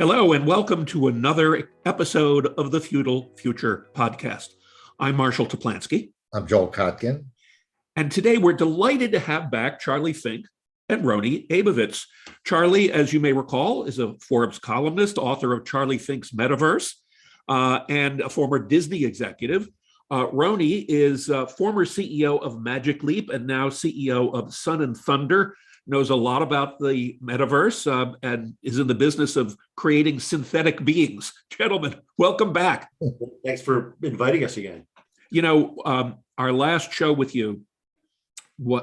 Hello, and welcome to another episode of the Feudal Future podcast. I'm Marshall Toplansky. I'm Joel Kotkin. And today we're delighted to have back Charlie Fink and Rony Abovitz. Charlie, as you may recall, is a Forbes columnist, author of Charlie Fink's Metaverse, and a former Disney executive. Rony is former CEO of Magic Leap and now CEO of Sun and Thunder, knows a lot about the metaverse and is in the business of creating synthetic beings. Gentlemen, welcome back. Thanks for inviting us again. You know, our last show with you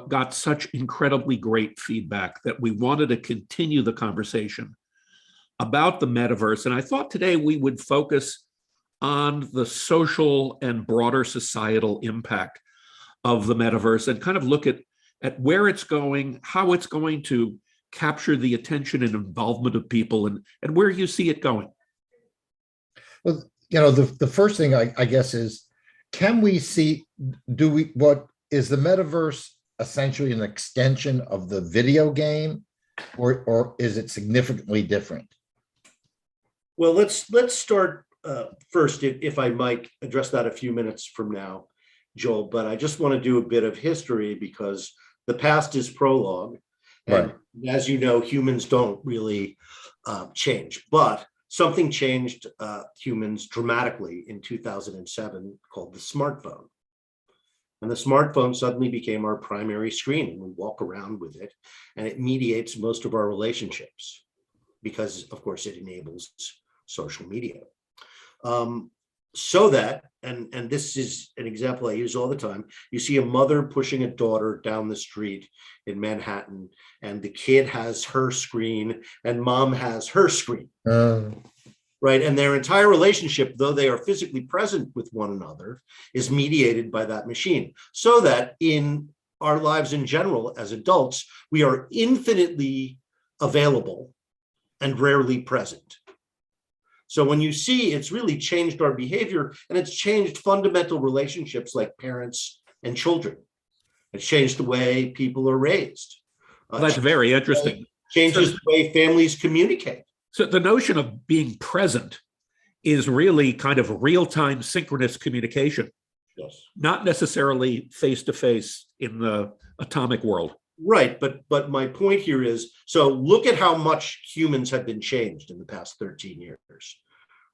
got such incredibly great feedback that we wanted to continue the conversation about the metaverse. And I thought today we would focus on the social and broader societal impact of the metaverse and kind of look at where it's going, how it's going to capture the attention and involvement of people, and where you see it going. Well, you know, the first thing I guess is, what is the metaverse essentially an extension of the video game, or is it significantly different? Well, let's start first, if I might address that a few minutes from now, Joel, but I just want to do a bit of history because the past is prologue. And right. As you know, humans don't really change, but something changed humans dramatically in 2007 called the smartphone. And the smartphone suddenly became our primary screen, and we walk around with it, and it mediates most of our relationships because, of course, it enables social media. So that, and this is an example I use all the time, you see a mother pushing a daughter down the street in Manhattan, and the kid has her screen and mom has her screen. Right. And their entire relationship, though they are physically present with one another, is mediated by that machine. So that in our lives in general, as adults, we are infinitely available and rarely present. So when you see it's really changed our behavior, and it's changed fundamental relationships like parents and children. It's changed the way people are raised. Well, that's very interesting. Changes the way families communicate. So the notion of being present is really kind of real-time synchronous communication. Yes. Not necessarily face-to-face in the atomic world. Right, but my point here is, so look at how much humans have been changed in the past 13 years,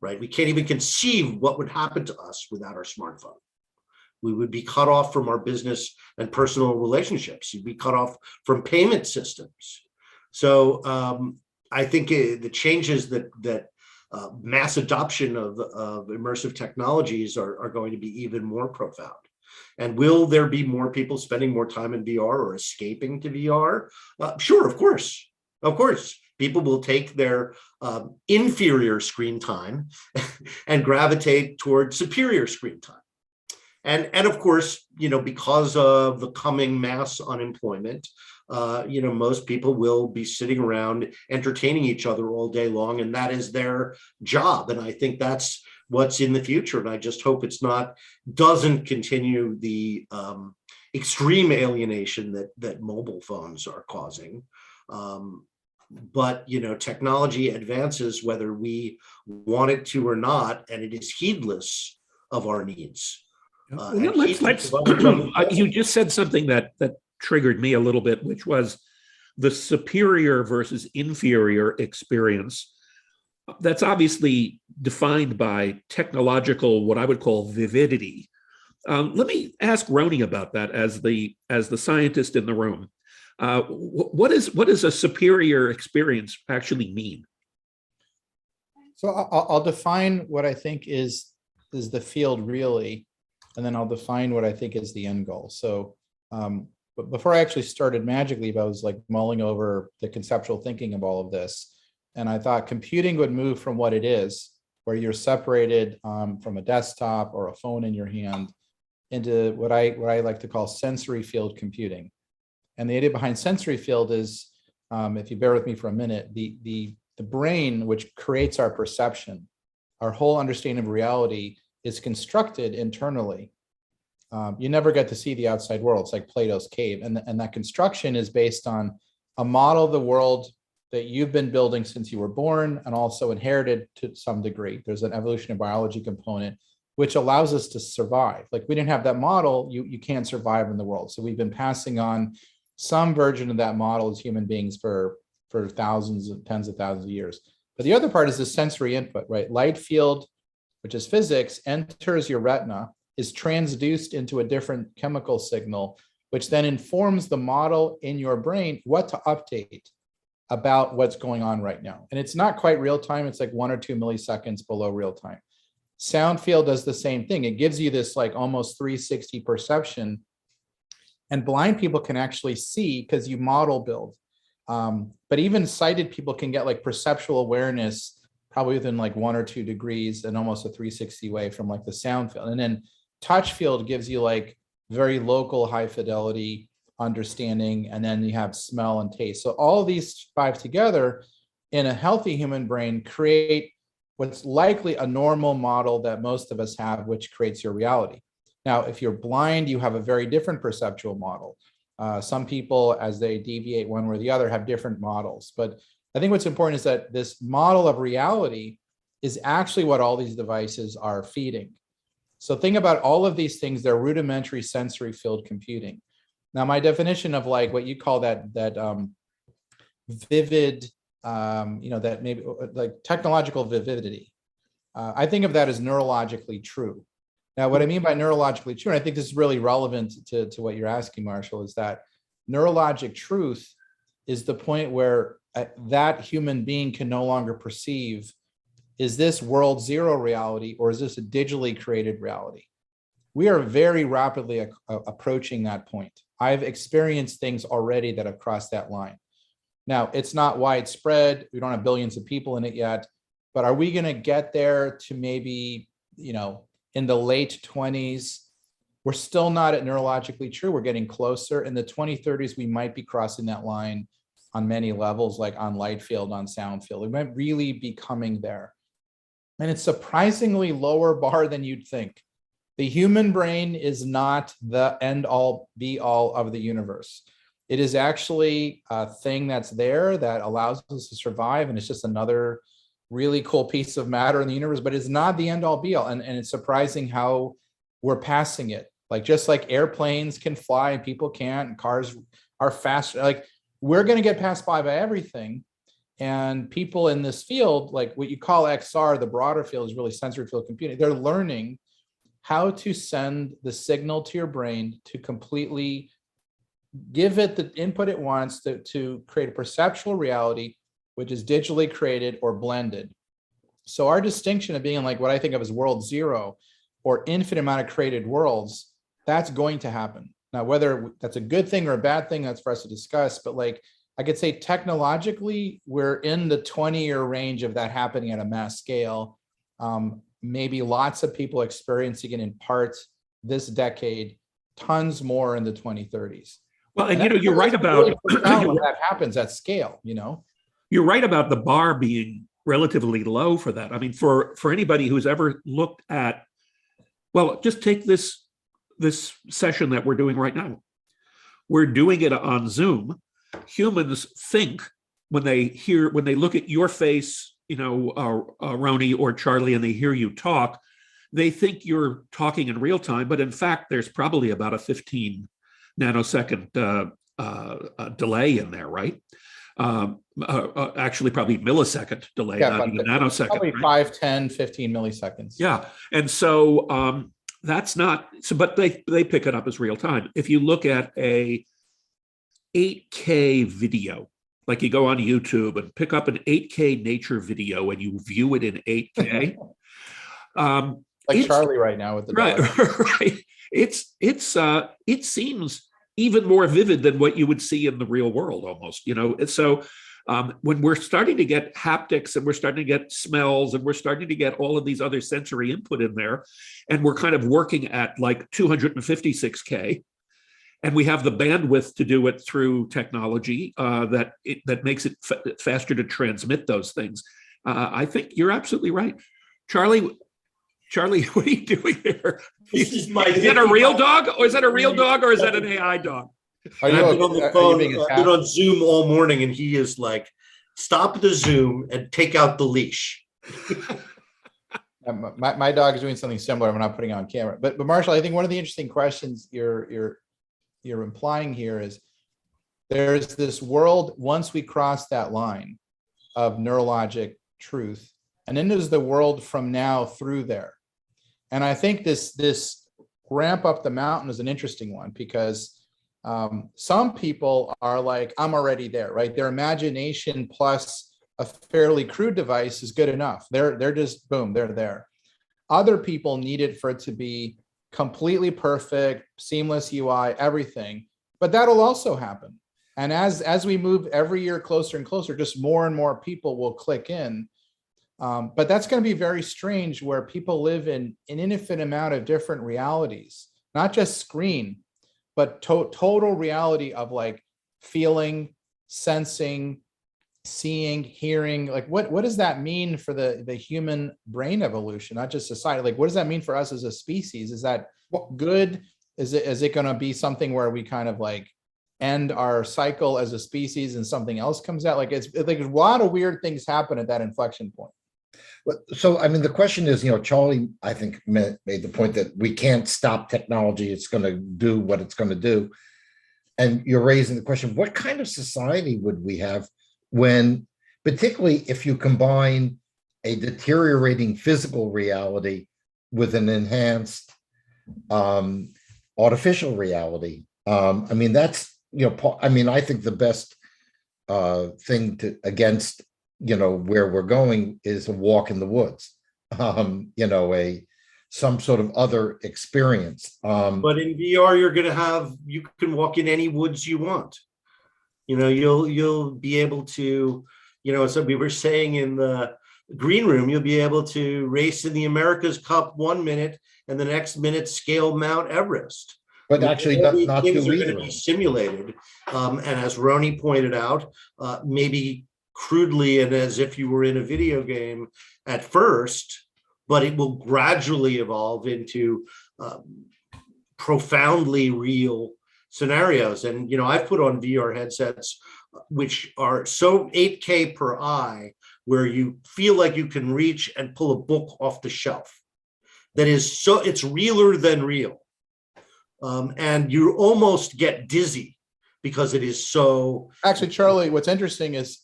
right? We can't even conceive what would happen to us without our smartphone. We would be cut off from our business and personal relationships. You'd be cut off from payment systems. So I think the changes that mass adoption of immersive technologies are going to be even more profound. And will there be more people spending more time in VR or escaping to VR? Sure, of course. Of course. People will take their inferior screen time and gravitate towards superior screen time. And of course, you know, because of the coming mass unemployment, you know, most people will be sitting around entertaining each other all day long, and that is their job. And I think that's what's in the future. And I just hope doesn't continue the extreme alienation that mobile phones are causing. But, you know, technology advances whether we want it to or not, and it is heedless of our needs. You just said something that triggered me a little bit, which was the superior versus inferior experience. That's obviously defined by technological, what I would call vividity. Let me ask Rony about that as the scientist in the room. What does a superior experience actually mean? So I'll define what I think is the field really, and then I'll define what I think is the end goal. So, but before I actually started Magic Leap, I was like mulling over the conceptual thinking of all of this. And I thought computing would move from what it is, where you're separated from a desktop or a phone in your hand, into what I like to call sensory field computing. And the idea behind sensory field is, if you bear with me for a minute, the brain, which creates our perception, our whole understanding of reality is constructed internally. You never get to see the outside world. It's like Plato's cave. And that construction is based on a model of the world that you've been building since you were born and also inherited to some degree. There's an evolution of biology component, which allows us to survive. Like we didn't have that model, you can't survive in the world. So we've been passing on some version of that model as human beings for thousands and tens of thousands of years. But the other part is the sensory input, right? Light field, which is physics, enters your retina, is transduced into a different chemical signal, which then informs the model in your brain what to update about what's going on right now. And it's not quite real time. It's like 1 or 2 milliseconds below real time. Sound field does the same thing. It gives you this like almost 360 perception. And blind people can actually see because you model build. But even sighted people can get like perceptual awareness probably within like 1 or 2 degrees and almost a 360 way from like the sound field. And then touch field gives you like very local high fidelity understanding. And then you have smell and taste. So all of these 5 together in a healthy human brain create what's likely a normal model that most of us have, which creates your reality. Now, if you're blind, you have a very different perceptual model. Some people, as they deviate one way or the other, have different models. But I think what's important is that this model of reality is actually what all these devices are feeding. So think about all of these things, they're rudimentary sensory field computing. Now, my definition of like what you call that vivid, that maybe like technological vividity, I think of that as neurologically true. Now, what I mean by neurologically true, and I think this is really relevant to what you're asking, Marshall, is that neurologic truth is the point where that human being can no longer perceive, is this world zero reality or is this a digitally created reality? We are very rapidly approaching that point. I've experienced things already that have crossed that line. Now, it's not widespread. We don't have billions of people in it yet, but are we going to get there to maybe, in the late 20s? We're still not at neurologically true. We're getting closer. In the 2030s, we might be crossing that line on many levels, like on light field, on sound field. We might really be coming there. And it's surprisingly lower bar than you'd think. The human brain is not the end all be all of the universe. It is actually a thing that's there that allows us to survive. And it's just another really cool piece of matter in the universe, but it's not the end all be all. And it's surprising how we're passing it. Like, just like airplanes can fly and people can't, and cars are faster. Like, we're going to get passed by everything. And people in this field, like what you call XR, the broader field is really sensory field computing. They're learning how to send the signal to your brain to completely give it the input it wants to create a perceptual reality, which is digitally created or blended. So our distinction of being in like what I think of as world zero or infinite amount of created worlds, that's going to happen. Now, whether that's a good thing or a bad thing, that's for us to discuss. But like I could say technologically, we're in the 20-year range of that happening at a mass scale. Maybe lots of people experiencing it in parts this decade, tons more in the 2030s. Well, and you're right about when that happens at scale, You're right about the bar being relatively low for that. I mean, for anybody who's ever looked at, well, just take this session that we're doing right now. We're doing it on Zoom. Humans think when they look at your face, Rony or Charlie, and they hear you talk, they think you're talking in real time. But in fact, there's probably about a 15 nanosecond delay in there, right? Actually, probably millisecond delay, not even nanosecond. Probably right? 5, 10, 15 milliseconds. Yeah. And so that's not, so, but they pick it up as real time. If you look at a 8K video, like you go on YouTube and pick up an 8K nature video and you view it in 8K. Like Charlie right now with the right, right. It seems even more vivid than what you would see in the real world almost, So when we're starting to get haptics and we're starting to get smells and we're starting to get all of these other sensory input in there, and we're kind of working at like 256K, and we have the bandwidth to do it through technology that makes it faster to transmit those things. I think you're absolutely right. Charlie, what are you doing there? Is that a real dog? Or is that a real dog or is that an AI dog? I've been on the phone, I've been on Zoom all morning, and he is like stop the Zoom and take out the leash. My dog is doing something similar. I'm not putting it on camera, but Marshall, I think one of the interesting questions you're implying here is there's this world once we cross that line of neurologic truth, and then there's the world from now through there. And I think this ramp up the mountain is an interesting one because some people are like, I'm already there, right? Their imagination plus a fairly crude device is good enough. They're just boom, they're there. Other people need it for it to be completely perfect, seamless UI, everything. But that'll also happen. And as we move every year closer and closer, just more and more people will click in. But that's going to be very strange where people live in an infinite amount of different realities, not just screen, but total reality of like feeling, sensing, seeing, hearing. Like what does that mean for the human brain evolution, not just society? Like what does that mean for us as a species? Is that good? Is it going to be something where we kind of like end our cycle as a species and something else comes out? Like it's like a lot of weird things happen at that inflection point. So, I mean, the question is, Charlie, I think, made the point that we can't stop technology. It's going to do what it's going to do. And you're raising the question, what kind of society would we have when, particularly if you combine a deteriorating physical reality with an enhanced artificial reality? I mean, that's, I think the best thing against where we're going is a walk in the woods, some sort of other experience. But in VR, you can walk in any woods you want. You'll be able to, so we were saying in the green room, you'll be able to race in the America's Cup 1 minute and the next minute scale Mount Everest. But actually not things do are either. going to be simulated. And as Rony pointed out, maybe crudely and as if you were in a video game at first, but it will gradually evolve into profoundly real scenarios. And, I've put on VR headsets, which are so 8K per eye, where you feel like you can reach and pull a book off the shelf. That is so, it's realer than real. And you almost get dizzy because it is so. Actually, Charlie, what's interesting is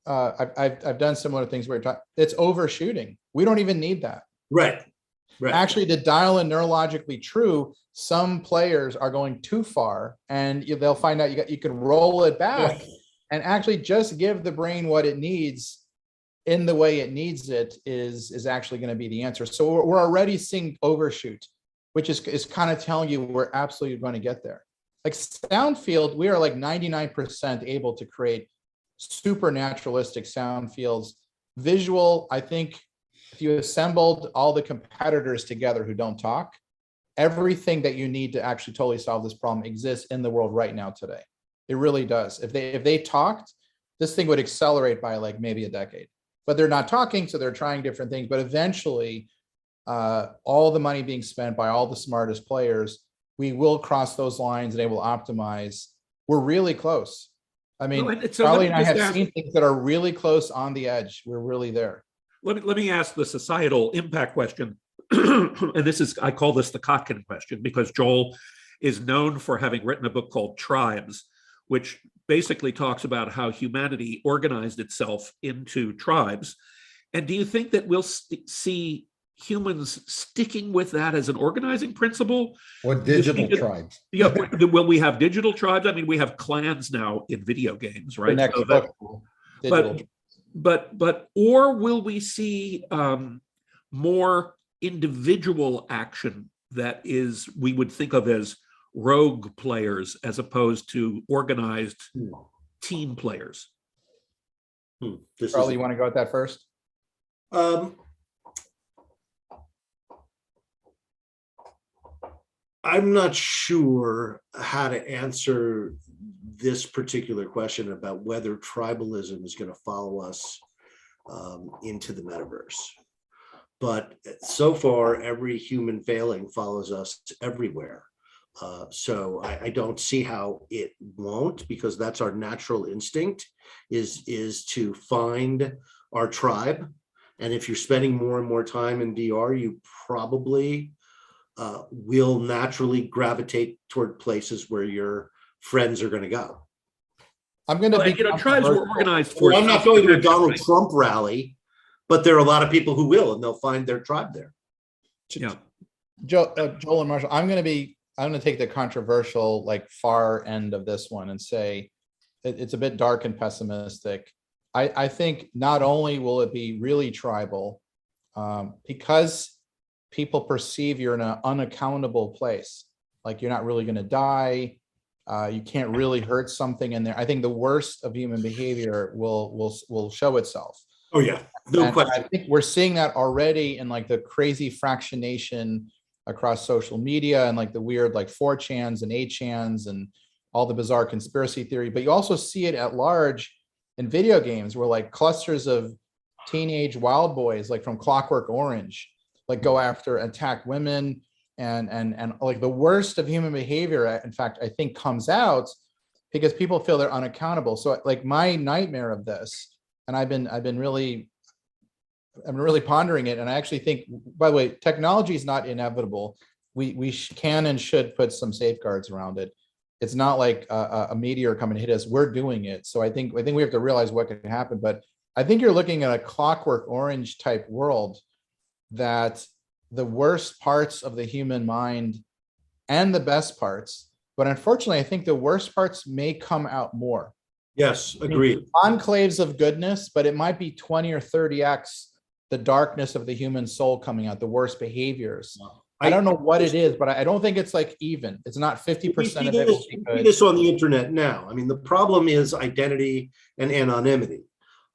I've done similar things where it's overshooting. We don't even need that. Right. Actually, to dial in neurologically true, some players are going too far, and they'll find out you can roll it back and actually just give the brain what it needs in the way it needs it is actually going to be the answer. So we're already seeing overshoot, which is kind of telling you we're absolutely going to get there. Like sound field, we are like 99% able to create super naturalistic sound fields. Visual, I think if you assembled all the competitors together who don't talk, everything that you need to actually totally solve this problem exists in the world right now today. It really does. If they talked, this thing would accelerate by like maybe a decade. But they're not talking, so they're trying different things. But eventually, all the money being spent by all the smartest players, we will cross those lines and they will optimize. We're really close. I mean, Charlie and I have seen things that are really close on the edge. We're really there. Let me ask the societal impact question. And I call this the Kotkin question, because Joel is known for having written a book called Tribes, which basically talks about how humanity organized itself into tribes. And do you think that we'll see humans sticking with that as an organizing principle? Or digital tribes? Yeah, will we have digital tribes? I mean, we have clans now in video games, right? The next book, but or will we see more individual action that is we would think of as rogue players as opposed to organized team players? Charlie, you want to go at that first? I'm not sure how to answer this particular question about whether tribalism is going to follow us into the metaverse. But so far, every human failing follows us everywhere. So I don't see how it won't, because that's our natural instinct is to find our tribe. And if you're spending more and more time in VR, you probably will naturally gravitate toward places where your friends are going to go. I'm going to be, tribes were organized for. Well, I'm not going to a Donald right? Trump rally, but there are a lot of people who will, and they'll find their tribe there. Yeah. Joel and Marshall, I'm going to take the controversial, like, far end of this one and say it's a bit dark and pessimistic. I think not only will it be really tribal, because people perceive you're in an unaccountable place, like you're not really going to die. You can't really hurt something in there. I think the worst of human behavior will show itself. Oh yeah, no question. I think we're seeing that already in, like, the crazy fractionation across social media and, like, the weird, like, 4chans and 8chans and all the bizarre conspiracy theory. But you also see it at large in video games, where, like, clusters of teenage wild boys, like from Clockwork Orange, like, go after, attack women, and like the worst of human behavior, in fact, I think, comes out because people feel they're unaccountable. So, like, my nightmare of this, and I've been really pondering it, and I actually think, by the way, technology is not inevitable. We can and should put some safeguards around it. It's not like a meteor come and hit us. We're doing it. So I think we have to realize what could happen. But I think you're looking at a Clockwork Orange type world, that the worst parts of the human mind and the best parts, but unfortunately, I think the worst parts may come out more. Yes, agreed. Enclaves of goodness, but it might be 20 or 30x the darkness of the human soul coming out, the worst behaviors. I don't know what it is, but I don't think it's, like, even. It's not 50% of it. We see this on the internet now. I mean, the problem is identity and anonymity.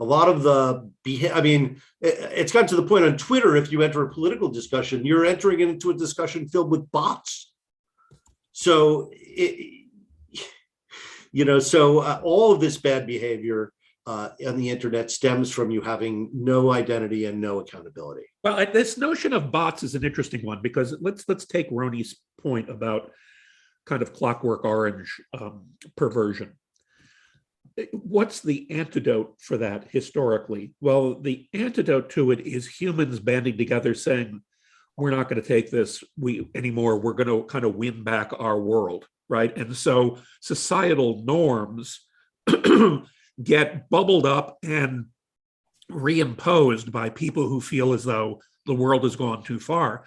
A lot of it's gotten to the point on Twitter, if you enter a political discussion, you're entering into a discussion filled with bots. So, all of this bad behavior on the internet stems from you having no identity and no accountability. Well, this notion of bots is an interesting one, because let's take Rony's point about kind of Clockwork Orange perversion. What's the antidote for that historically? Well, the antidote to it is humans banding together saying, we're not going to take this anymore. We're going to kind of win back our world, right? And so societal norms get bubbled up and reimposed by people who feel as though the world has gone too far.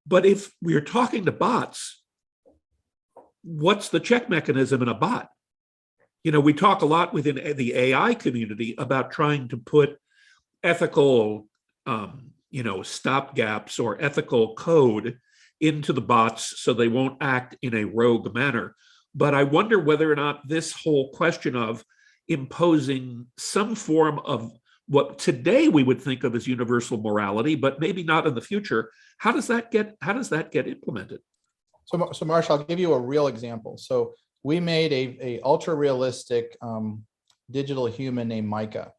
But if we're talking to bots, what's the check mechanism in a bot? We talk a lot within the AI community about trying to put ethical, stopgaps or ethical code into the bots so they won't act in a rogue manner. But I wonder whether or not this whole question of imposing some form of what today we would think of as universal morality, but maybe not in the future, how does that get implemented? So Marshall, I'll give you a real example. So we made a ultra realistic digital human named Micah.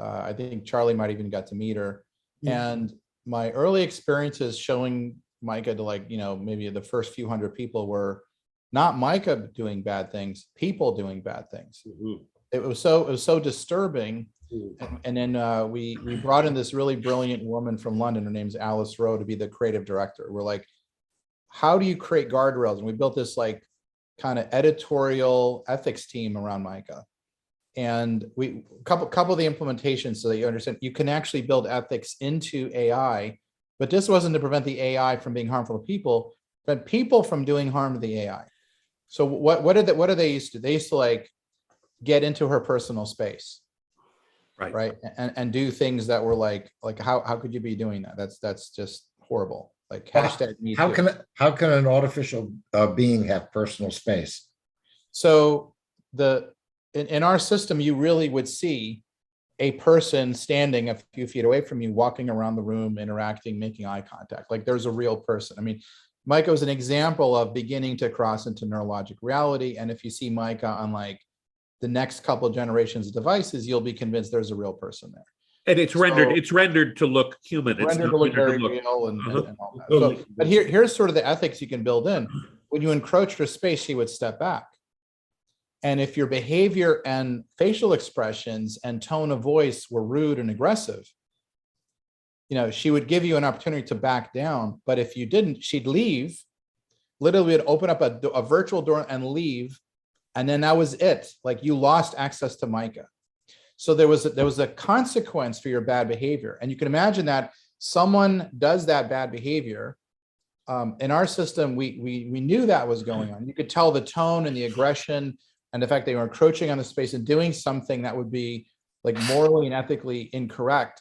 I think Charlie might even got to meet her. Yeah. And my early experiences showing Micah to, maybe the first few hundred people were not Micah doing bad things, people doing bad things. Mm-hmm. It was so disturbing. Mm-hmm. And then we brought in this really brilliant woman from London. Her name's Alice Rowe, to be the creative director. We're like, how do you create guardrails? And we built this kind of editorial ethics team around Micah. And we couple of the implementations so that you understand you can actually build ethics into AI, but this wasn't to prevent the AI from being harmful to people, but people from doing harm to the AI. So what do they used to do? They used to get into her personal space, right, and do things that were like how could you be doing that? That's just horrible. How can an artificial being have personal space? So in our system, you really would see a person standing a few feet away from you, walking around the room, interacting, making eye contact. Like there's a real person. I mean, Micah is an example of beginning to cross into neurologic reality. And if you see Micah on the next couple of generations of devices, you'll be convinced there's a real person there. And it's rendered to look human. It's rendered to look very real and all that. So, but here's sort of the ethics you can build in. when you encroached her space, she would step back. And if your behavior and facial expressions and tone of voice were rude and aggressive, she would give you an opportunity to back down. But if you didn't, she'd leave. Literally would open up a virtual door and leave. And then that was it. Like, you lost access to MAKO. So there was a consequence for your bad behavior. And you can imagine that someone does that bad behavior. In our system, we knew that was going on. You could tell the tone and the aggression and the fact they were encroaching on the space and doing something that would be like morally and ethically incorrect.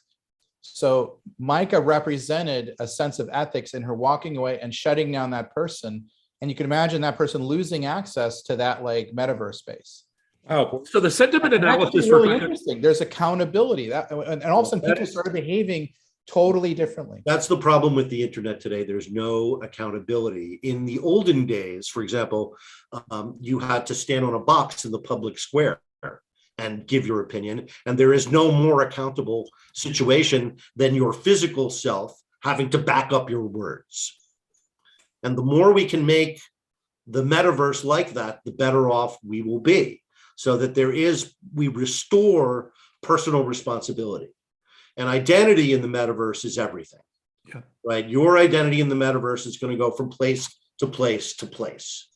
So MAKO represented a sense of ethics in her walking away and shutting down that person. And you can imagine that person losing access to that like metaverse space. Oh, so the sentiment analysis is really interesting. There's accountability and all of a sudden people started behaving totally differently. That's the problem with the internet today. There's no accountability. In the olden days, for example, you had to stand on a box in the public square and give your opinion. And there is no more accountable situation than your physical self having to back up your words. And the more we can make the metaverse like that, the better off we will be. So that we restore personal responsibility. And identity in the metaverse is everything, right? Your identity in the metaverse is going to go from place to place to place.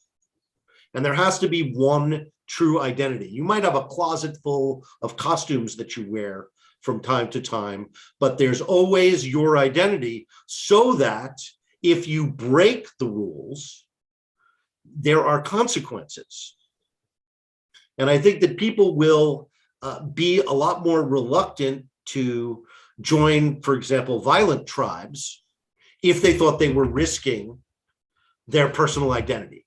And there has to be one true identity. You might have a closet full of costumes that you wear from time to time, but there's always your identity, so that if you break the rules, there are consequences. And I think that people will be a lot more reluctant to join, for example, violent tribes if they thought they were risking their personal identity.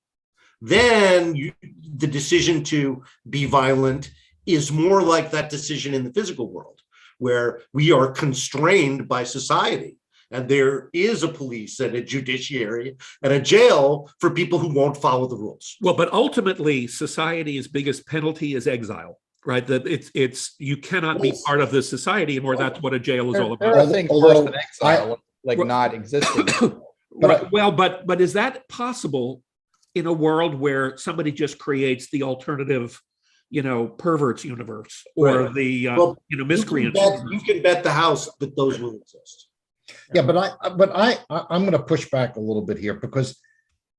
Then the decision to be violent is more like that decision in the physical world, where we are constrained by society. And there is a police and a judiciary and a jail for people who won't follow the rules. Well, but ultimately, society's biggest penalty is exile. Right, that it's you cannot be part of this society anymore. That's what a jail is all about. There are things worse than exile, like not existing. But is that possible in a world where somebody just creates the alternative, perverts universe or the miscreants? You can bet the house that those will exist. Yeah, but I'm going to push back a little bit here, because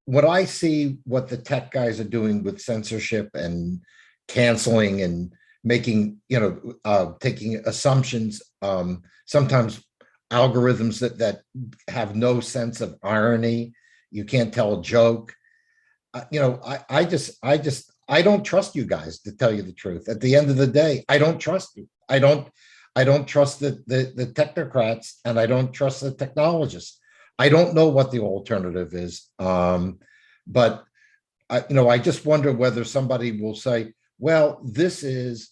what I see, what the tech guys are doing with censorship and canceling and making, taking assumptions, sometimes algorithms that have no sense of irony. You can't tell a joke. I don't trust you guys, to tell you the truth. At the end of the day, I don't trust you. I don't trust the technocrats, and I don't trust the technologists. I don't know what the alternative is. But I just wonder whether somebody will say, well, this is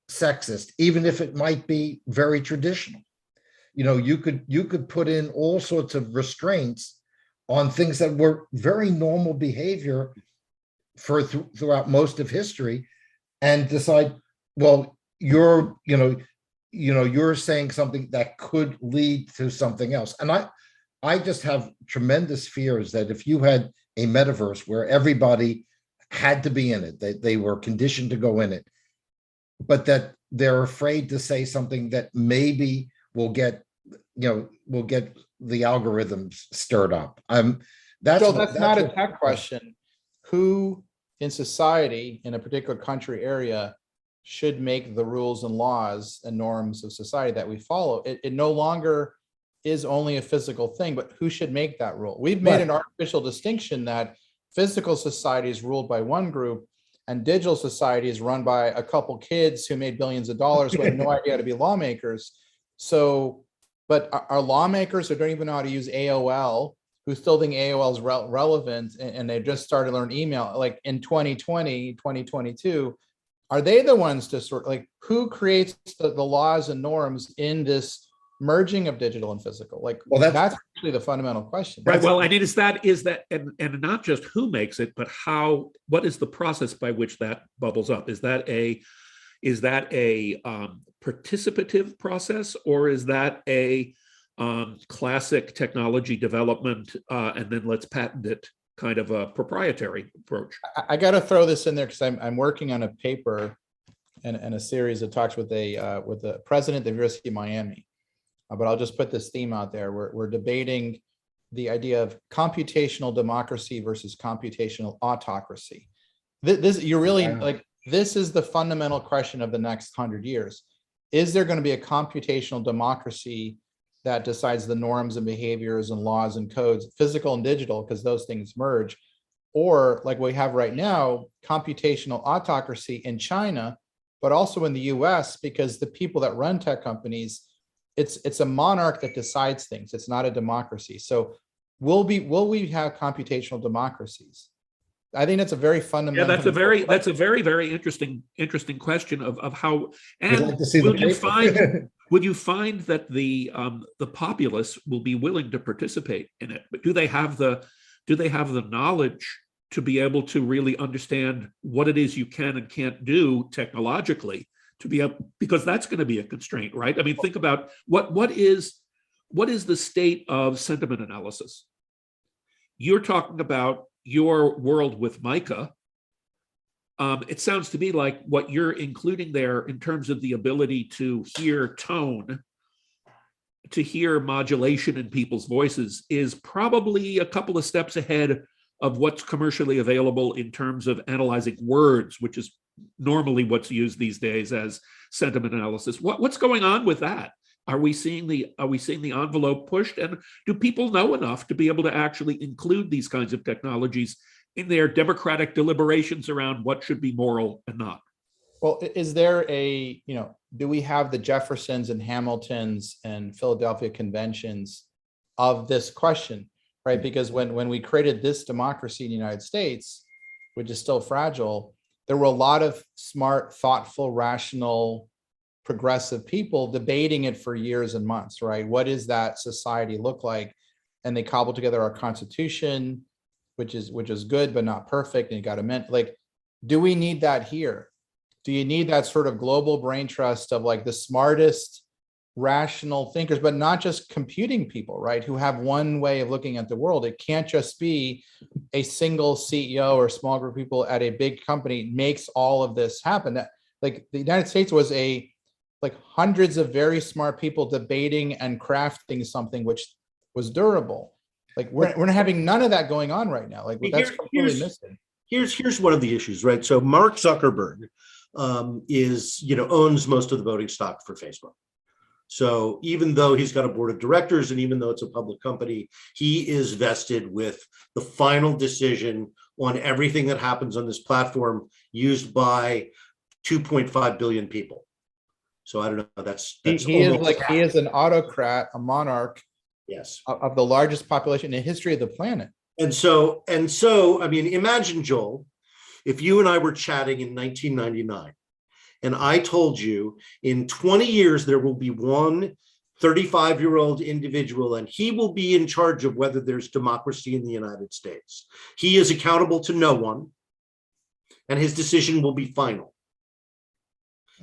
sexist, even if it might be very traditional. You could put in all sorts of restraints on things that were very normal behavior throughout most of history, and decide, well, you're saying something that could lead to something else. And I just have tremendous fears that if you had a metaverse where everybody had to be in it, they were conditioned to go in it, but that they're afraid to say something that maybe will get the algorithms stirred up. That's not a tech question. Who in society, in a particular country area, should make the rules and laws and norms of society that we follow? It no longer is only a physical thing, but who should make that rule? We've made an artificial distinction that physical society is ruled by one group and digital society is run by a couple kids who made billions of dollars who have no idea how to be lawmakers. So, but our lawmakers who don't even know how to use AOL, who still think AOL is relevant, and they just started to learn email, like in 2020, 2022, are they the ones to sort of like, who creates the laws and norms in this merging of digital and physical? Like, well, that's actually the fundamental question. Right. Well, I mean, is that and not just who makes it, but how? What is the process by which that bubbles up? Is that a participative process, or is that a classic technology development and then let's patent it kind of a proprietary approach. I got to throw this in there because I'm working on a paper and a series of talks with the president of the University of Miami. But I'll just put this theme out there. We're debating the idea of computational democracy versus computational autocracy. This you're really like, this is the fundamental question of the next 100 years. Is there going to be a computational democracy that decides the norms and behaviors and laws and codes, physical and digital, because those things merge? Or like we have right now, computational autocracy in China, but also in the US, because the people that run tech companies, it's a monarch that decides things. It's not a democracy. So will we have computational democracies? I think that's a very fundamental. Yeah, that's a very interesting question of how. And like to see would you find that the populace will be willing to participate in it? But do they have the knowledge to be able to really understand what it is you can and can't do technologically to be able, because that's going to be a constraint, right? I mean, think about what is the state of sentiment analysis? You're talking about your world with Micah. It sounds to me like what you're including there in terms of the ability to hear tone, to hear modulation in people's voices, is probably a couple of steps ahead of what's commercially available in terms of analyzing words, which is normally what's used these days as sentiment analysis. What's going on with that? Are we seeing the envelope pushed? And do people know enough to be able to actually include these kinds of technologies in their democratic deliberations around what should be moral and not? Well, is there do we have the Jeffersons and Hamiltons and Philadelphia conventions of this question, right? Because when we created this democracy in the United States, which is still fragile, there were a lot of smart, thoughtful, rational, progressive people debating it for years and months, right? What does that society look like? And they cobbled together our Constitution, which is good but not perfect, and you got to amend. Like, do we need that here? Do you need that sort of global brain trust of like the smartest, rational thinkers, but not just computing people, right? Who have one way of looking at the world. It can't just be a single CEO or small group of people at a big company makes all of this happen. That, like, the United States was hundreds of very smart people debating and crafting something which was durable. Like we're having none of that going on right now. Like that's completely missing. Here's one of the issues, right? So Mark Zuckerberg owns most of the voting stock for Facebook. So even though he's got a board of directors and even though it's a public company, he is vested with the final decision on everything that happens on this platform used by 2.5 billion people. So I don't know. That's he is an autocrat, a monarch. Yes, of the largest population in the history of the planet. And so, I mean, imagine, Joel, if you and I were chatting in 1999, and I told you in 20 years there will be one 35-year-old individual, and he will be in charge of whether there's democracy in the United States. He is accountable to no one, and his decision will be final.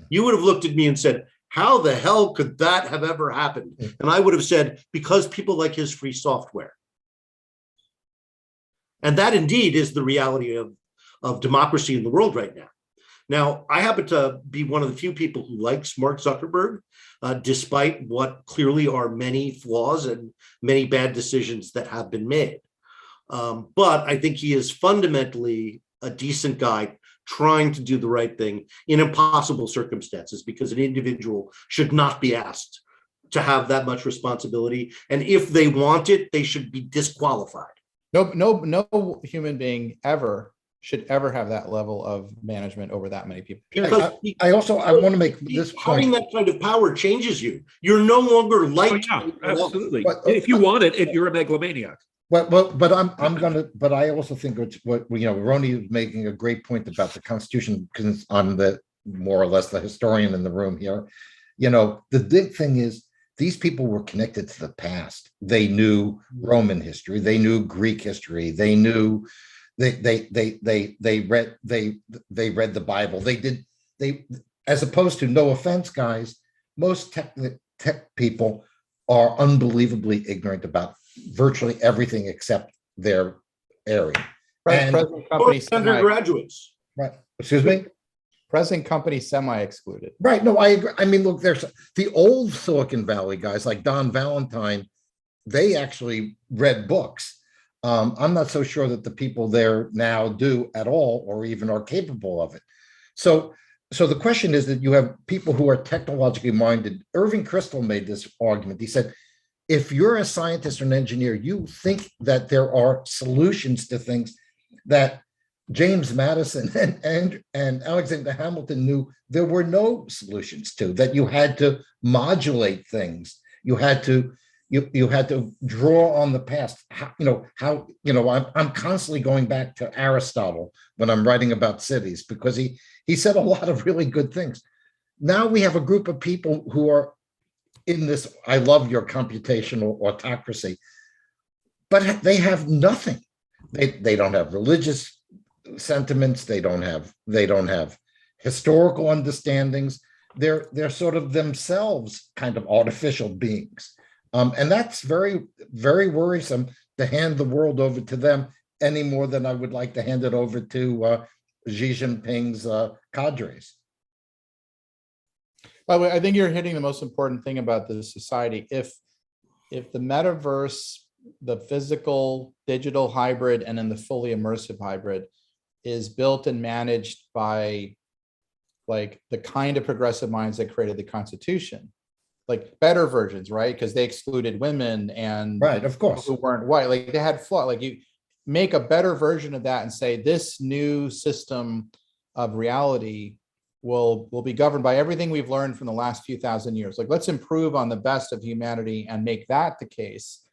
You would have looked at me and said, how the hell could that have ever happened? And I would have said, because people like his free software. And that indeed is the reality of democracy in the world right now. Now, I happen to be one of the few people who likes Mark Zuckerberg, despite what clearly are many flaws and many bad decisions that have been made. But I think he is fundamentally a decent guy trying to do the right thing in impossible circumstances, because an individual should not be asked to have that much responsibility. And if they want it, they should be disqualified. No human being should ever have that level of management over that many people. Because I want to make this point. Having that kind of power changes you. You're no longer like. Oh, yeah, absolutely. If you want it, you're a megalomaniac. But I also think it's what Rony is making a great point about the Constitution, because I'm the more or less the historian in the room here. The big thing is these people were connected to the past. They knew Roman history, they knew Greek history, they knew they read the Bible. They as opposed to, no offense, guys, most tech people are unbelievably ignorant about virtually everything except their area. And Present company Undergraduates. right, excuse me. present company semi-excluded. Right. No, I agree. I mean, look, there's the old Silicon Valley guys like Don Valentine. They actually read books. I'm not so sure that the people there now do at all, or even are capable of it. So the question is that you have people who are technologically minded. Irving Kristol made this argument. He said, if you're a scientist or an engineer, you think that there are solutions to things that James Madison and Alexander Hamilton knew there were no solutions to, that you had to modulate things. You had to draw on the past. I'm constantly going back to Aristotle when I'm writing about cities, because he said a lot of really good things. Now we have a group of people who are in this, I love your computational autocracy, but they have nothing. They don't have religious sentiments. They don't have historical understandings. They're sort of themselves kind of artificial beings. And that's very, very worrisome to hand the world over to them any more than I would like to hand it over to Xi Jinping's cadres. By the way, I think you're hitting the most important thing about this society. If the metaverse, the physical, digital hybrid, and then the fully immersive hybrid is built and managed by like the kind of progressive minds that created the Constitution, like better versions, right? Because they excluded women and right, of course, who weren't white. Like they had flaw. Like you make a better version of that and say this new system of reality will be governed by everything we've learned from the last few thousand years. Like let's improve on the best of humanity and make that the case,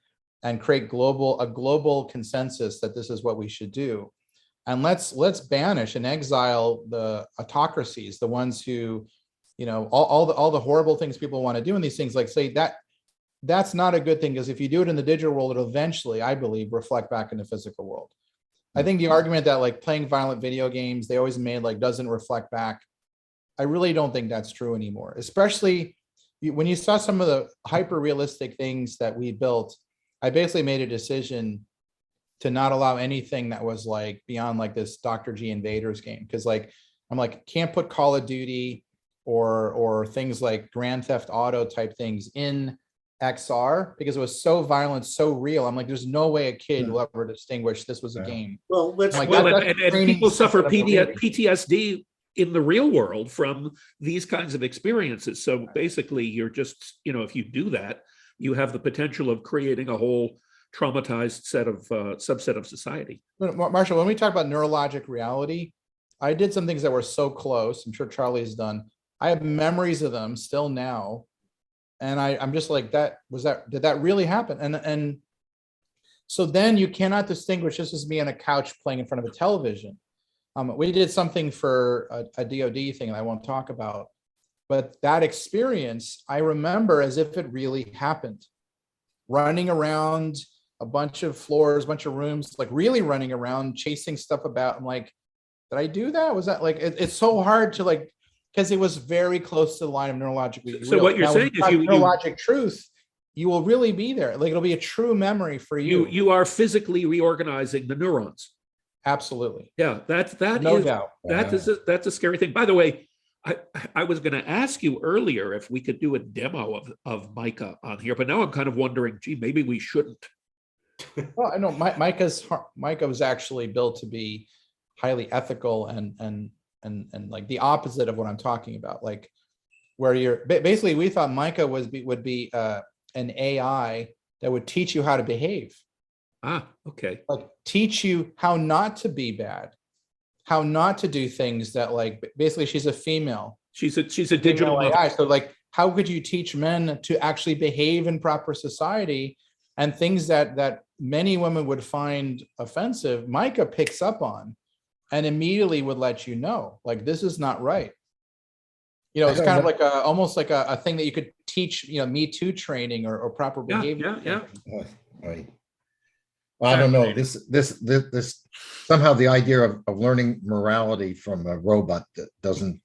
and create a global consensus that this is what we should do. And let's banish and exile the autocracies, the ones who, all the horrible things people want to do in these things, like say that's not a good thing, because if you do it in the digital world, it'll eventually, I believe, reflect back in the physical world. I think the argument that like playing violent video games, they always made like doesn't reflect back, I really don't think that's true anymore, especially when you saw some of the hyper realistic things that we built. I basically made a decision to not allow anything that was like beyond like this Dr. G Invaders game. Cause like, I'm like, can't put Call of Duty or things like Grand Theft Auto type things in XR because it was so violent, so real. I'm like, there's no way a kid will ever distinguish this was a game. Well, let's like, and people suffer instead of a movie. PTSD in the real world from these kinds of experiences. So basically you're just, if you do that, you have the potential of creating a whole traumatized subset of society. Marshall, when we talk about neurologic reality, I did some things that were so close. I'm sure Charlie's done. I have memories of them still now. And I'm just like, did that really happen? And so then you cannot distinguish, this is me on a couch playing in front of a television. We did something for a DOD thing that I won't talk about, but that experience, I remember as if it really happened. Running around a bunch of floors, a bunch of rooms, like really running around, chasing stuff about. I'm like, did I do that? Was that like, it's so hard to like, because it was very close to the line of neurologically. So what you're saying is neurologic truth, you will really be there. Like it'll be a true memory for you. You are physically reorganizing the neurons. Absolutely. Yeah, that's a scary thing. By the way, I was going to ask you earlier if we could do a demo of MAKO on here, but now I'm kind of wondering, gee, maybe we shouldn't. Well, I know MAKO was actually built to be highly ethical and like the opposite of what I'm talking about. Like where you're basically, we thought MAKO would be an AI that would teach you how to behave. Ah, okay. Like teach you how not to be bad, how not to do things that like, basically she's a female. She's a digital AI. So like, how could you teach men to actually behave in proper society, and things that many women would find offensive, MAKO picks up on and immediately would let you know, like, this is not right. It's kind of like almost like a thing that you could teach, Me Too training or proper behavior. Yeah. Right. Well, I don't know. This somehow the idea of learning morality from a robot doesn't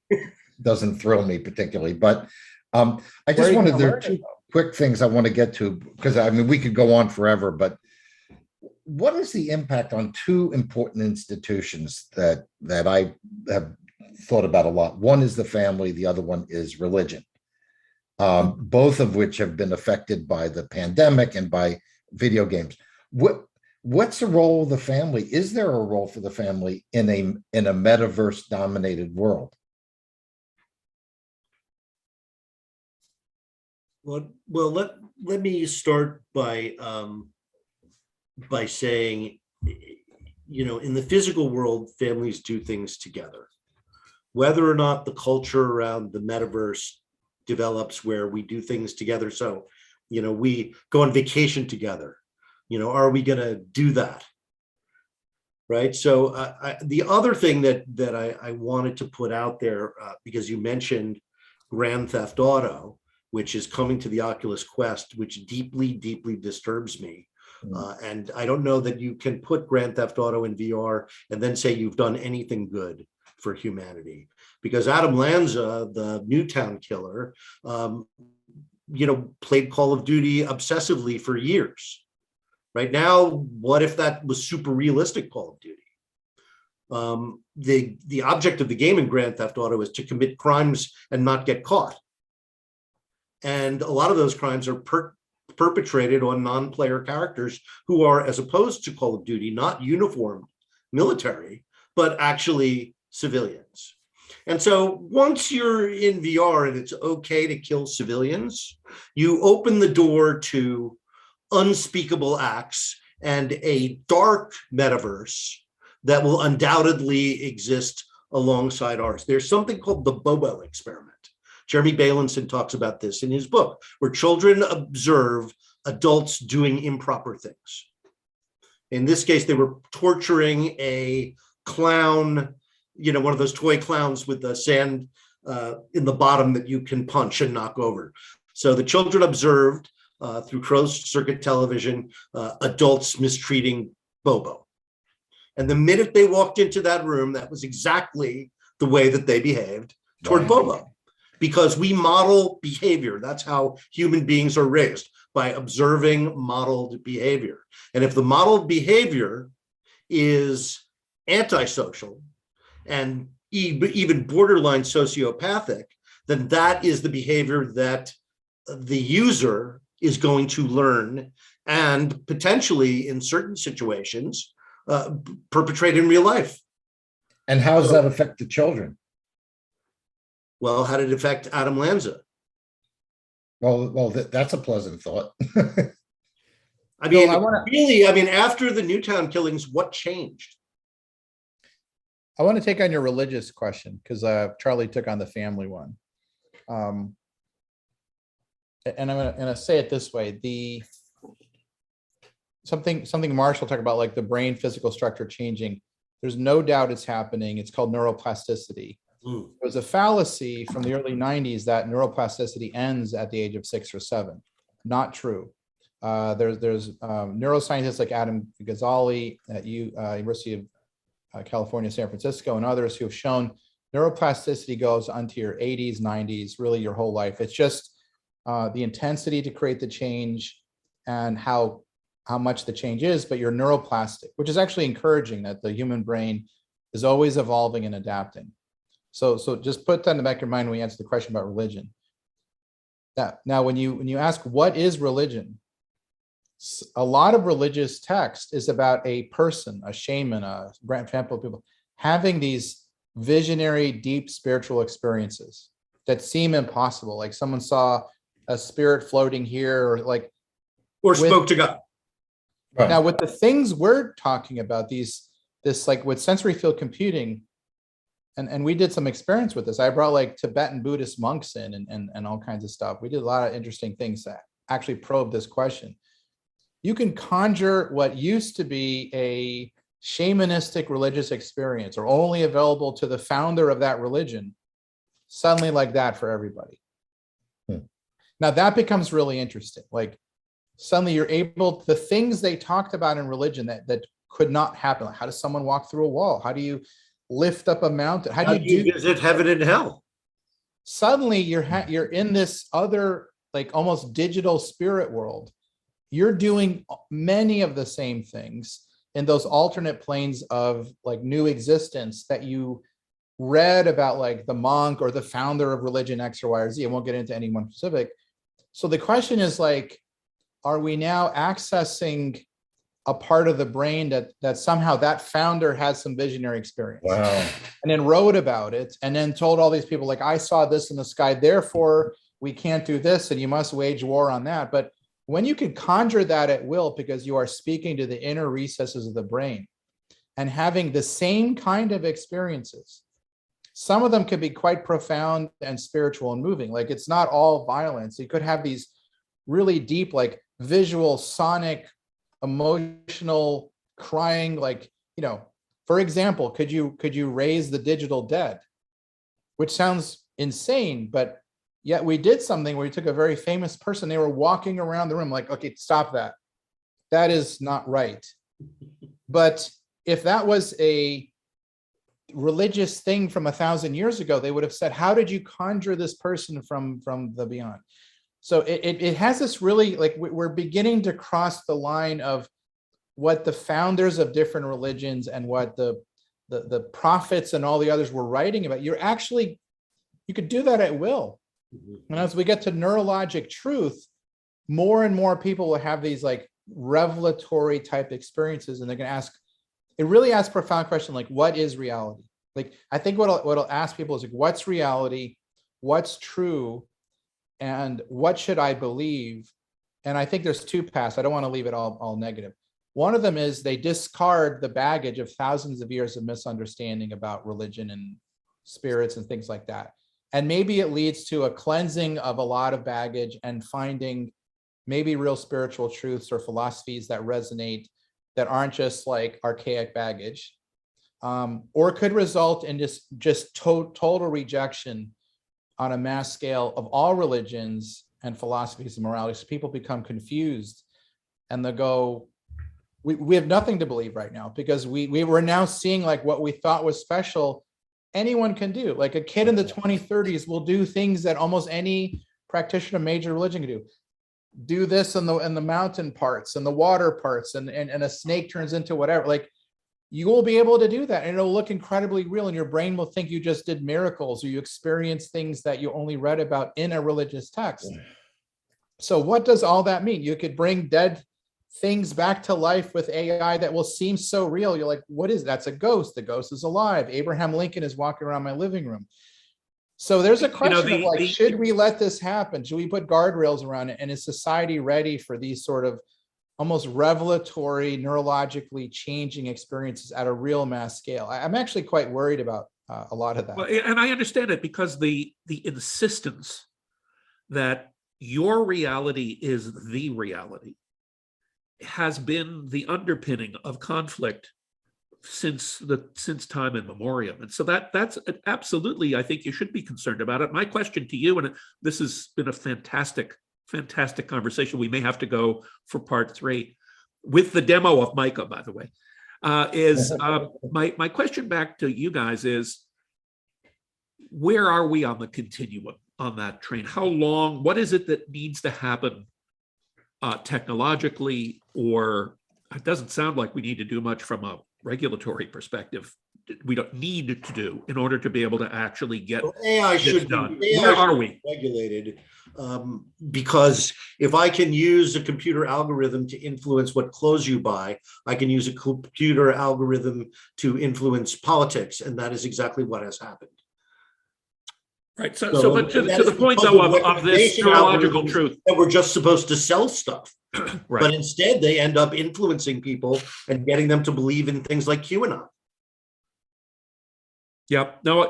thrill me particularly. But I just wanted, there are two quick things I want to get to, because I mean we could go on forever. But what is the impact on two important institutions that I have thought about a lot? One is the family, the other one is religion. Both of which have been affected by the pandemic and by video games. What's the role of the family? Is there a role for the family in a metaverse dominated world? Well, let me start by saying, in the physical world, families do things together. Whether or not the culture around the metaverse develops where we do things together. So, we go on vacation together. Are we going to do that? Right. So the other thing that I wanted to put out there, because you mentioned Grand Theft Auto, which is coming to the Oculus Quest, which deeply, deeply disturbs me. And I don't know that you can put Grand Theft Auto in VR and then say you've done anything good for humanity. Because Adam Lanza, the Newtown killer, played Call of Duty obsessively for years. Right now, what if that was super realistic Call of Duty? The object of the game in Grand Theft Auto is to commit crimes and not get caught. And a lot of those crimes are perpetrated on non-player characters who are, as opposed to Call of Duty, not uniformed military, but actually civilians. And so once you're in VR and it's okay to kill civilians, you open the door to unspeakable acts and a dark metaverse that will undoubtedly exist alongside ours. There's something called the Bobo experiment. Jeremy Bailenson talks about this in his book, where children observe adults doing improper things. In this case, they were torturing a clown, one of those toy clowns with the sand in the bottom that you can punch and knock over. So the children observed through closed circuit television, adults mistreating Bobo. And the minute they walked into that room, that was exactly the way that they behaved toward Bobo. Because we model behavior. That's how human beings are raised, by observing modeled behavior. And if the modeled behavior is antisocial and even borderline sociopathic, then that is the behavior that the user is going to learn and potentially, in certain situations, perpetrate in real life. And how does that affect the children? Well, how did it affect Adam Lanza? Well, that's a pleasant thought. I mean, after the Newtown killings, what changed? I want to take on your religious question because Charlie took on the family one. And I'm going to say it this way: something Marshall talked about, like the brain physical structure changing. There's no doubt it's happening. It's called neuroplasticity. It was a fallacy from the early 90s that neuroplasticity ends at the age of 6 or 7. Not true. There's neuroscientists like Adam Gazzali at University of California, San Francisco, and others who have shown neuroplasticity goes onto your 80s, 90s, really your whole life. It's just the intensity to create the change and how much the change is, but you're neuroplastic, which is actually encouraging that the human brain is always evolving and adapting. So just put that in the back of your mind when we answer the question about religion. Now, when you ask what is religion, a lot of religious text is about a person, a shaman, a grand temple people having these visionary, deep spiritual experiences that seem impossible. Like someone saw a spirit floating here, or spoke to God. Right. Now, with the things we're talking about, this like with sensory field computing. And we did some experience with this. I brought like Tibetan Buddhist monks in and all kinds of stuff. We did a lot of interesting things that actually probe this question. You can conjure what used to be a shamanistic religious experience or only available to the founder of that religion, suddenly like that for everybody. Now that becomes really interesting. Like suddenly you're able, the things they talked about in religion that could not happen. Like how does someone walk through a wall? How do you lift up a mountain? How do you visit heaven and hell? Suddenly you're in this other, like almost digital spirit world. you're doing many of the same things in those alternate planes of like new existence that you read about, like the monk or the founder of religion X or Y or Z. I won't get into any one specific. So the question is like, are we now accessing a part of the brain that somehow that founder has some visionary experience? Wow. And then wrote about it and then told all these people like, I saw this in the sky, therefore we can't do this and you must wage war on that. But when you can conjure that at will because you are speaking to the inner recesses of the brain and having the same kind of experiences, some of them could be quite profound and spiritual and moving. Like it's not all violence. You could have these really deep, like visual, sonic, emotional, crying, like, you know, for example, could you raise the digital dead? Which sounds insane, but yet we did something where we took a very famous person, they were walking around the room like, okay, stop that. That is not right. But if that was a religious thing from 1,000 years ago, they would have said, how did you conjure this person from the beyond? So it has this really, like, we're beginning to cross the line of what the founders of different religions and what the prophets and all the others were writing about. You're actually, you could do that at will. And as we get to neurologic truth, more and more people will have these like revelatory type experiences, and they're going to ask, it really asks profound question like, what is reality? Like, I think what it'll ask people is like, what's reality? What's true? And what should I believe? And I think there's two paths. I don't want to leave it all negative. One of them is they discard the baggage of thousands of years of misunderstanding about religion and spirits and things like that. And maybe it leads to a cleansing of a lot of baggage and finding maybe real spiritual truths or philosophies that resonate, that aren't just like archaic baggage, or could result in just total rejection on a mass scale of all religions and philosophies and morality. So people become confused and they go, we have nothing to believe right now, because we were now seeing like what we thought was special, anyone can do. Like a kid in the 2030s will do things that almost any practitioner of major religion can do. Do this in the mountain parts and the water parts, and a snake turns into whatever. Like, you will be able to do that, and it'll look incredibly real, and your brain will think you just did miracles or you experienced things that you only read about in a religious text. So what does all that mean? You could bring dead things back to life with AI that will seem so real. You're like, what is, that's a ghost. The ghost is alive. Abraham Lincoln is walking around my living room. So there's a question of like, should we let this happen? Should we put guardrails around it? And is society ready for these sort of almost revelatory, neurologically changing experiences at a real mass scale? I'm actually quite worried about a lot of that. Well, and I understand it, because the insistence that your reality is the reality has been the underpinning of conflict since time immemorial. And so that's absolutely, I think you should be concerned about it. My question to you, and this has been a fantastic conversation. We may have to go for part 3 with the demo of MAKO, by the way, is my question back to you guys is, where are we on the continuum on that train? How long, what is it that needs to happen technologically, or it doesn't sound like we need to do much from a regulatory perspective. We don't need to do in order to be able to actually get AI should done. be, Where are we? Regulated, because if I can use a computer algorithm to influence what clothes you buy, I can use a computer algorithm to influence politics, and that is exactly what has happened. Right. So but to the point, though, of this neurological truth, that we're just supposed to sell stuff, right? But instead they end up influencing people and getting them to believe in things like QAnon. Yep. No,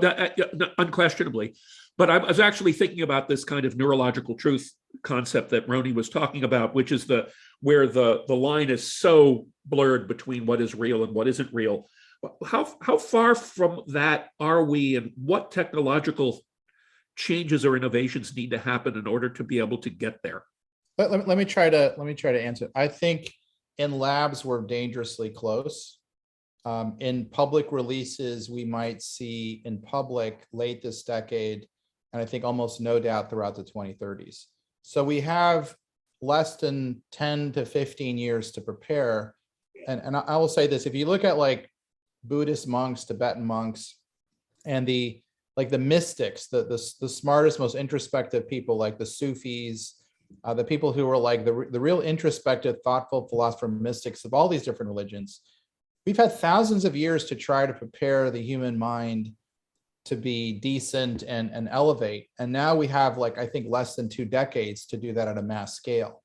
unquestionably. But I was actually thinking about this kind of neurological truth concept that Rony was talking about, which is where the line is so blurred between what is real and what isn't real. How far from that are we, and what technological changes or innovations need to happen in order to be able to get there? Let me try to answer. I think in labs we're dangerously close. In public releases, we might see in public late this decade, and I think almost no doubt throughout the 2030s. So we have less than 10 to 15 years to prepare. And I will say this, if you look at like Buddhist monks, Tibetan monks, and the mystics, the smartest, most introspective people, like the Sufis, the people who were like the real introspective, thoughtful philosopher mystics of all these different religions, we've had thousands of years to try to prepare the human mind to be decent and elevate. And now we have like, I think less than 2 decades to do that at a mass scale.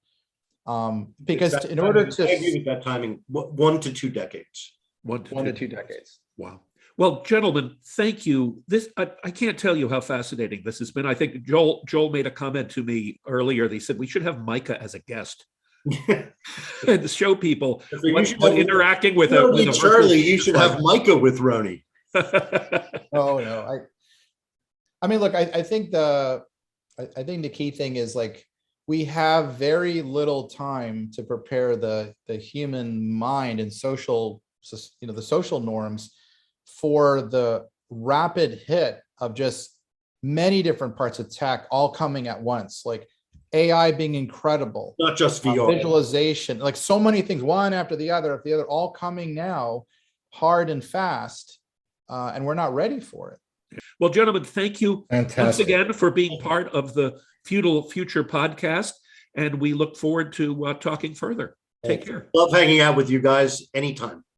Because in order to— I agree with that timing, 1 to 2 decades. 1 to 2. 1 to 2 decades. Wow. Well, gentlemen, thank you. This I can't tell you how fascinating this has been. I think Joel made a comment to me earlier. They said we should have Micah as a guest and show people what interacting with a Charlie, you should have Micah with Rony. Oh no, I mean, look, I think the key thing is like we have very little time to prepare the human mind and social, the social norms for the rapid hit of just many different parts of tech all coming at once, like AI being incredible, Not just VR. visualization, like so many things, one after the other, all coming now hard and fast, and we're not ready for it. Well, gentlemen, thank you once Fantastic. again for being part of the Feudal Future podcast, and we look forward to talking further. Take care. Love hanging out with you guys anytime.